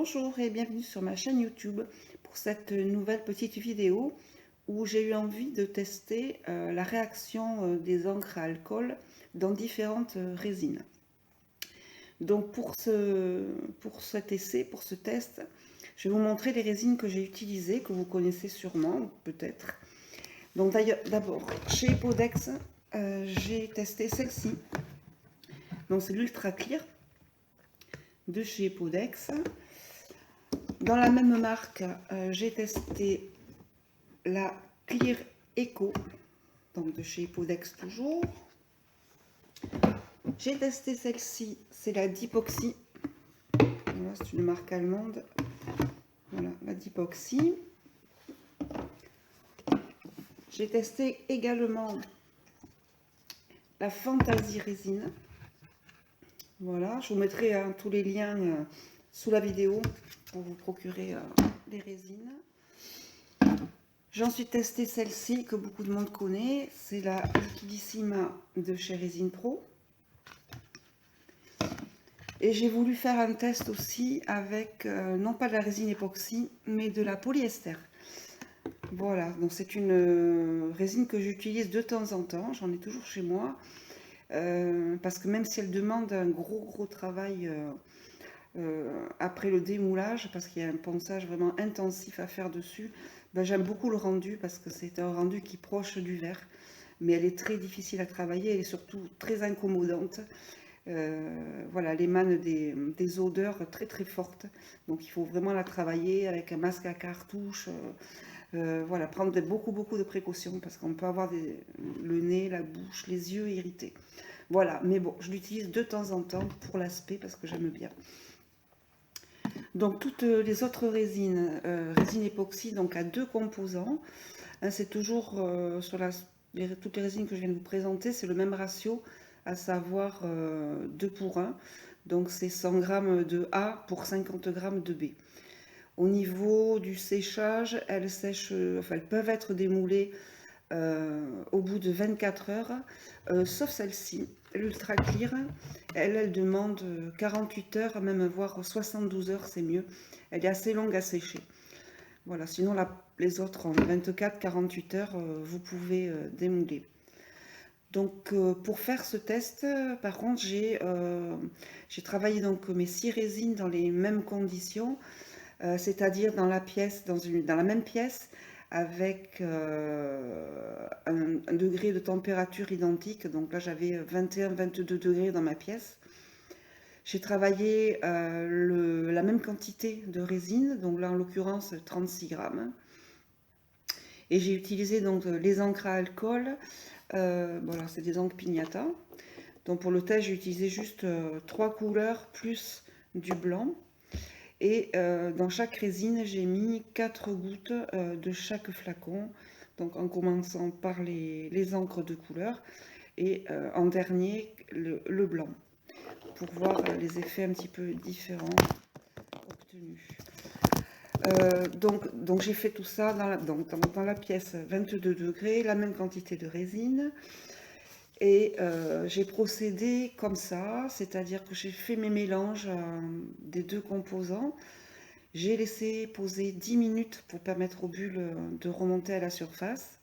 Bonjour et bienvenue sur ma chaîne YouTube pour cette nouvelle petite vidéo où j'ai eu envie de tester la réaction des encres à alcool dans différentes résines. Donc pour cet essai, pour ce test, je vais vous montrer les résines que j'ai utilisées, que vous connaissez sûrement, peut-être. Donc d'abord, chez Epodex, j'ai testé celle-ci. Donc c'est l'Ultra Clear de chez Epodex. Dans la même marque, j'ai testé la Clear Eco, donc de chez Epodex toujours. J'ai testé celle-ci, c'est la Dipoxy. Voilà, c'est une marque allemande. Voilà, la Dipoxy. J'ai testé également la Fantasy Résine. Voilà, je vous mettrai tous les liens sous la vidéo pour vous procurer des résines. J'ai ensuite testé celle-ci que beaucoup de monde connaît, c'est la Liquidissima de chez Résine Pro. Et j'ai voulu faire un test aussi avec, non pas de la résine époxy, mais de la polyester. Voilà, donc c'est une résine que j'utilise de temps en temps, j'en ai toujours chez moi. Parce que même si elle demande un gros travail après le démoulage, parce qu'il y a un ponçage vraiment intensif à faire dessus, ben, j'aime beaucoup le rendu parce que c'est un rendu qui est proche du verre, mais elle est très difficile à travailler, elle est surtout très incommodante. Voilà, elle émane des odeurs très fortes, donc il faut vraiment la travailler avec un masque à cartouche. Voilà, prendre beaucoup de précautions parce qu'on peut avoir le nez, la bouche, les yeux irrités. Voilà, mais bon, je l'utilise de temps en temps pour l'aspect parce que j'aime bien. Donc toutes les autres résines, résine époxy, donc à 2 composants, hein, c'est toujours sur toutes les résines que je viens de vous présenter, c'est le même ratio, à savoir 2 pour 1. Donc c'est 100 g de A pour 50 g de B. Au niveau du séchage, elles sèchent, enfin elles peuvent être démoulées au bout de 24 heures, sauf celle-ci, l'Ultra Clear. Elle demande 48 heures, même voire 72 heures, c'est mieux. Elle est assez longue à sécher. Voilà, sinon les autres en 24-48 heures, vous pouvez démouler. Donc pour faire ce test, par contre, j'ai travaillé donc mes 6 résines dans les mêmes conditions, c'est-à-dire dans la même pièce, avec un degré de température identique. Donc là, j'avais 21-22 degrés dans ma pièce. J'ai travaillé la même quantité de résine, donc là en l'occurrence 36 grammes. Et j'ai utilisé donc les encres à alcool. Voilà, c'est des encres Pignata. Donc pour le test, j'ai utilisé juste 3 couleurs plus du blanc. Et dans chaque résine, j'ai mis 4 gouttes de chaque flacon. Donc en commençant par les encres de couleur et en dernier le blanc. Pour voir les effets un petit peu différents obtenus. Donc j'ai fait tout ça dans la pièce 22 degrés, la même quantité de résine. Et j'ai procédé comme ça, c'est-à-dire que j'ai fait mes mélanges des 2 composants. J'ai laissé poser 10 minutes pour permettre aux bulles de remonter à la surface.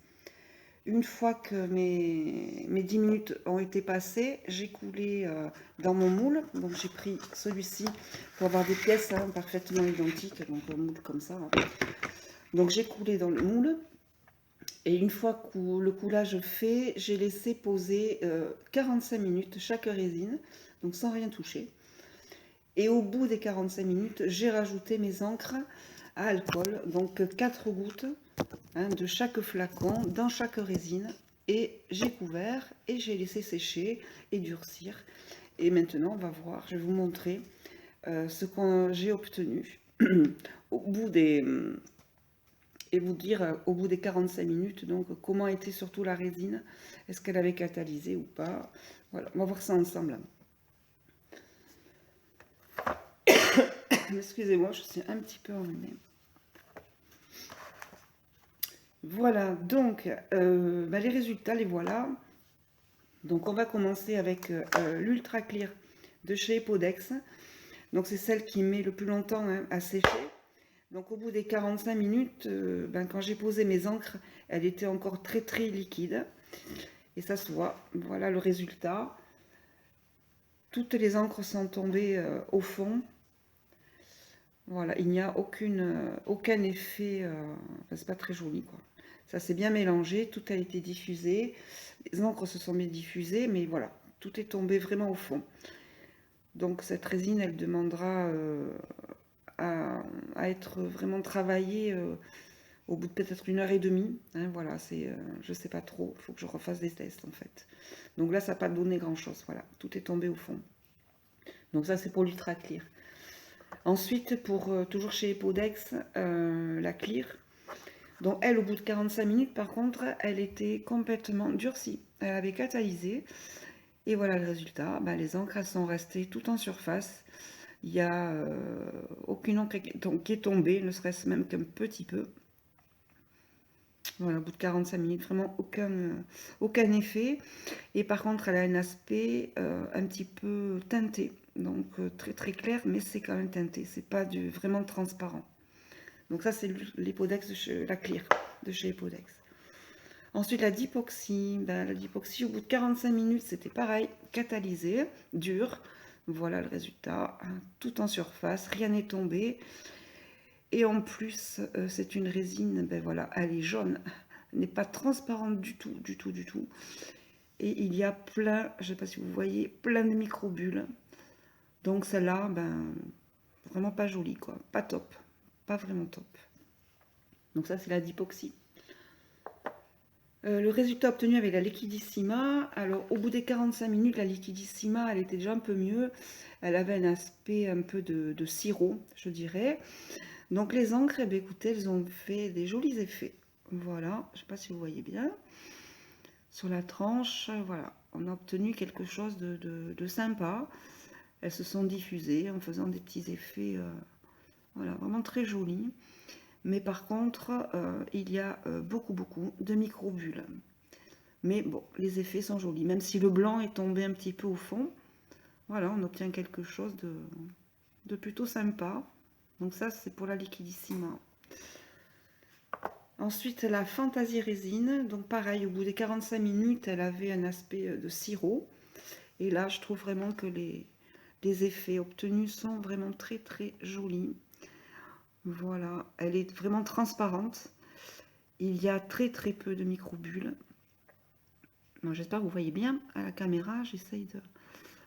Une fois que mes 10 minutes ont été passées, j'ai coulé dans mon moule. Donc j'ai pris celui-ci pour avoir des pièces parfaitement identiques, donc un moule comme ça. Donc j'ai coulé dans le moule. Et une fois que le coulage fait, j'ai laissé poser 45 minutes chaque résine, donc sans rien toucher. Et au bout des 45 minutes, j'ai rajouté mes encres à alcool, donc 4 gouttes de chaque flacon dans chaque résine. Et j'ai couvert et j'ai laissé sécher et durcir. Et maintenant, on va voir, je vais vous montrer ce que j'ai obtenu au bout des... Et vous dire au bout des 45 minutes, donc comment était surtout la résine, est-ce qu'elle avait catalysé ou pas. Voilà, on va voir ça ensemble. Excusez-moi, je suis un petit peu enrhumée. Voilà, donc les résultats, les voilà. Donc on va commencer avec l'Ultra Clear de chez Epodex. Donc c'est celle qui met le plus longtemps hein, à sécher. Donc au bout des 45 minutes, quand j'ai posé mes encres, elle était encore très très liquide. Et ça se voit, voilà le résultat. Toutes les encres sont tombées au fond. Voilà, il n'y a aucun effet, c'est pas très joli quoi. Ça s'est bien mélangé, tout a été diffusé. Les encres se sont bien diffusées, mais voilà, tout est tombé vraiment au fond. Donc cette résine, elle demandera à être vraiment travaillée au bout de peut-être 1 heure et demie. Hein, voilà, je sais pas trop, il faut que je refasse des tests en fait. Donc là, ça n'a pas donné grand-chose, voilà, tout est tombé au fond. Donc ça, c'est pour l'Ultra Clear. Ensuite, pour toujours chez Epodex, la Clear. Donc elle, au bout de 45 minutes, par contre, elle était complètement durcie. Elle avait catalysé. Et voilà le résultat. Les encres, elles sont restées tout en surface. Il n'y a aucune encre qui est tombée, ne serait-ce même qu'un petit peu. Voilà, au bout de 45 minutes, vraiment aucun effet. Et par contre, elle a un aspect un petit peu teinté. Donc très très clair, mais c'est quand même teinté. C'est pas vraiment transparent. Donc ça, c'est l'Epodex, la Clear de chez Epodex. Ensuite, la Dipoxy. La Dipoxy, au bout de 45 minutes, c'était pareil, catalysé, dur. Voilà le résultat, hein, tout en surface, rien n'est tombé. Et en plus, c'est une résine, voilà, elle est jaune, elle n'est pas transparente du tout, du tout, du tout. Et il y a plein, je ne sais pas si vous voyez, plein de microbules. Donc celle-là, vraiment pas jolie, quoi, pas top, pas vraiment top. Donc ça, c'est la Dipoxy. Le résultat obtenu avec la Liquidissima, alors au bout des 45 minutes, la Liquidissima, elle était déjà un peu mieux. Elle avait un aspect un peu de sirop, je dirais. Donc les encres, écoutez, elles ont fait des jolis effets. Voilà, je ne sais pas si vous voyez bien. Sur la tranche, voilà, on a obtenu quelque chose de sympa. Elles se sont diffusées en faisant des petits effets, voilà, vraiment très jolis. Mais par contre, il y a beaucoup de microbules. Mais bon, les effets sont jolis. Même si le blanc est tombé un petit peu au fond, voilà, on obtient quelque chose de plutôt sympa. Donc ça, c'est pour la Liquidissima. Ensuite, la Fantasy Résine. Donc pareil, au bout des 45 minutes, elle avait un aspect de sirop. Et là, je trouve vraiment que les effets obtenus sont vraiment très très jolis. Voilà, elle est vraiment transparente. Il y a très très peu de microbules. J'espère que vous voyez bien à la caméra. J'essaye de...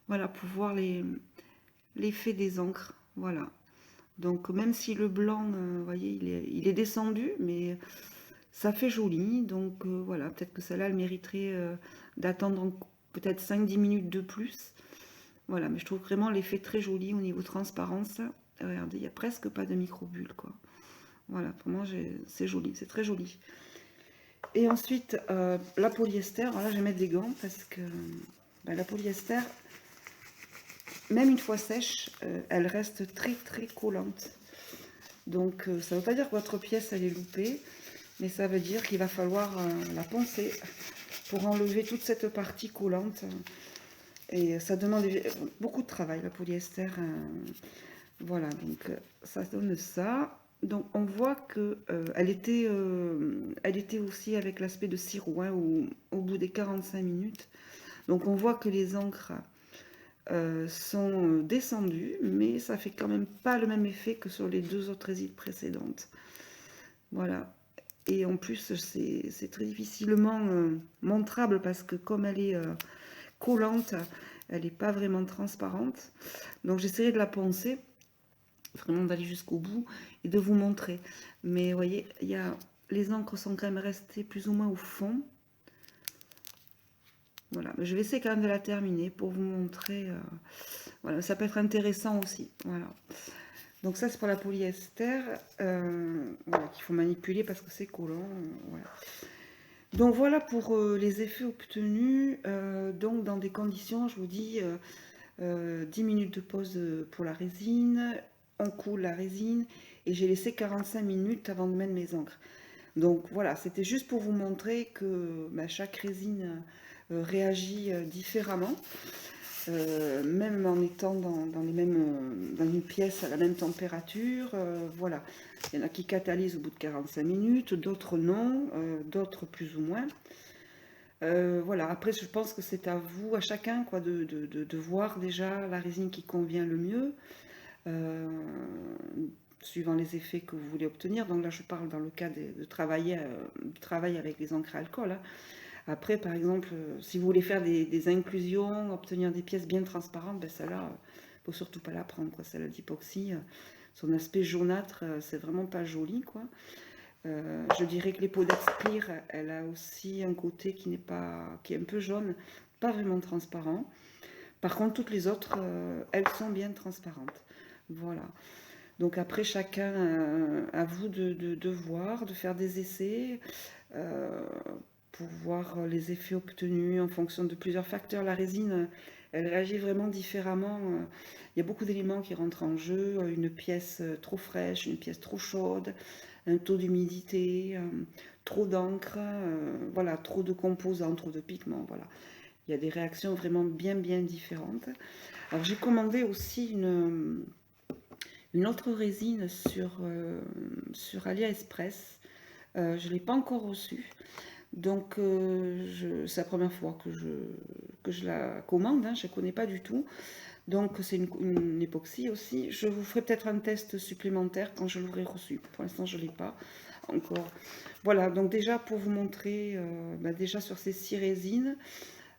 Voilà, pour voir l'effet des encres. Voilà. Donc même si le blanc, vous voyez, il est descendu, mais ça fait joli. Donc voilà, peut-être que celle-là, elle mériterait d'attendre peut-être 5-10 minutes de plus. Voilà, mais je trouve vraiment l'effet très joli au niveau transparence. Regardez, il n'y a presque pas de microbules, quoi. Voilà, pour moi, c'est joli, c'est très joli. Et ensuite, la polyester. Alors là, je vais mettre des gants parce que la polyester, même une fois sèche, elle reste très très collante. Donc ça ne veut pas dire que votre pièce elle est loupée, mais ça veut dire qu'il va falloir la poncer pour enlever toute cette partie collante. Et ça demande beaucoup de travail, la polyester. Voilà, donc ça donne ça. Donc on voit que elle était aussi avec l'aspect de sirop hein, au bout des 45 minutes. Donc on voit que les encres sont descendues, mais ça fait quand même pas le même effet que sur les deux autres résines précédentes. Voilà. Et en plus, c'est très difficilement montrable parce que comme elle est collante, elle n'est pas vraiment transparente. Donc j'essaierai de la poncer, vraiment d'aller jusqu'au bout et de vous montrer. Mais vous voyez, les encres sont quand même restées plus ou moins au fond. Voilà, mais je vais essayer quand même de la terminer pour vous montrer. Voilà, ça peut être intéressant aussi. Voilà. Donc ça c'est pour la polyester, voilà, qu'il faut manipuler parce que c'est collant. Voilà. Donc voilà pour les effets obtenus. Donc dans des conditions, je vous dis, 10 minutes de pause pour la résine, on coule la résine et j'ai laissé 45 minutes avant de mettre mes encres. Donc voilà, c'était juste pour vous montrer que chaque résine réagit différemment. même en étant dans les mêmes, dans une pièce à la même température. Voilà. Il y en a qui catalysent au bout de 45 minutes, d'autres non, d'autres plus ou moins. Voilà, après je pense que c'est à vous, à chacun, quoi, de voir déjà la résine qui convient le mieux, euh, suivant les effets que vous voulez obtenir. Donc là je parle dans le cas de travailler, du travail avec les encres à alcool, hein. Après par exemple, si vous voulez faire des inclusions, obtenir des pièces bien transparentes, ben celle-là, faut surtout pas la prendre, quoi. Celle d'époxy, son aspect jaunâtre, c'est vraiment pas joli, quoi. Je dirais que l'époux d'Expire, elle a aussi un côté qui n'est pas, qui est un peu jaune, pas vraiment transparent. Par contre, toutes les autres, elles sont bien transparentes. Voilà. Donc après, chacun, à vous de voir, de faire des essais euh, pour voir les effets obtenus en fonction de plusieurs facteurs. La résine, elle réagit vraiment différemment. Il y a beaucoup d'éléments qui rentrent en jeu. Une pièce trop fraîche, une pièce trop chaude, un taux d'humidité, trop d'encre, voilà, trop de composants, trop de pigments, voilà. Il y a des réactions vraiment bien différentes. Alors j'ai commandé aussi une autre résine sur AliExpress. Je ne l'ai pas encore reçue. Donc c'est la première fois que je la commande, hein, je ne connais pas du tout. Donc c'est une époxy aussi. Je vous ferai peut-être un test supplémentaire quand je l'aurai reçu. Pour l'instant, je ne l'ai pas encore. Voilà, donc déjà pour vous montrer, déjà sur ces 6 résines,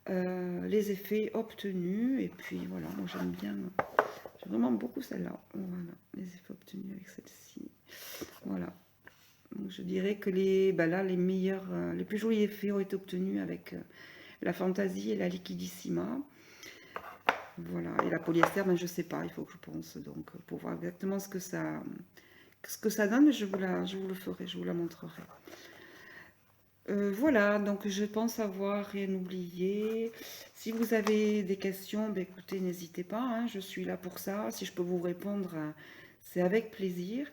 les effets obtenus. Et puis voilà, moi j'aime bien, j'aime vraiment beaucoup celle-là. Voilà, les effets obtenus avec celle-ci. Voilà. Donc je dirais que les meilleurs, les plus jolis effets ont été obtenus avec la Fantasy et la Liquidissima. Voilà, et la polyester, je ne sais pas, il faut que je pense. Donc pour voir exactement ce que ça donne, je vous le ferai, je vous la montrerai. Voilà, donc je pense avoir rien oublié. Si vous avez des questions, écoutez, n'hésitez pas, hein, je suis là pour ça. Si je peux vous répondre, c'est avec plaisir.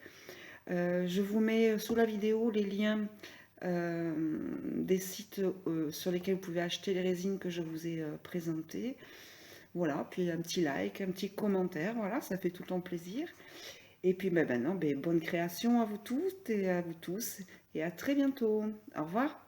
Je vous mets sous la vidéo les liens des sites sur lesquels vous pouvez acheter les résines que je vous ai présentées. Voilà, puis un petit like, un petit commentaire, voilà, ça fait tout le temps plaisir. Et puis maintenant, bonne création à vous toutes et à vous tous, et à très bientôt. Au revoir.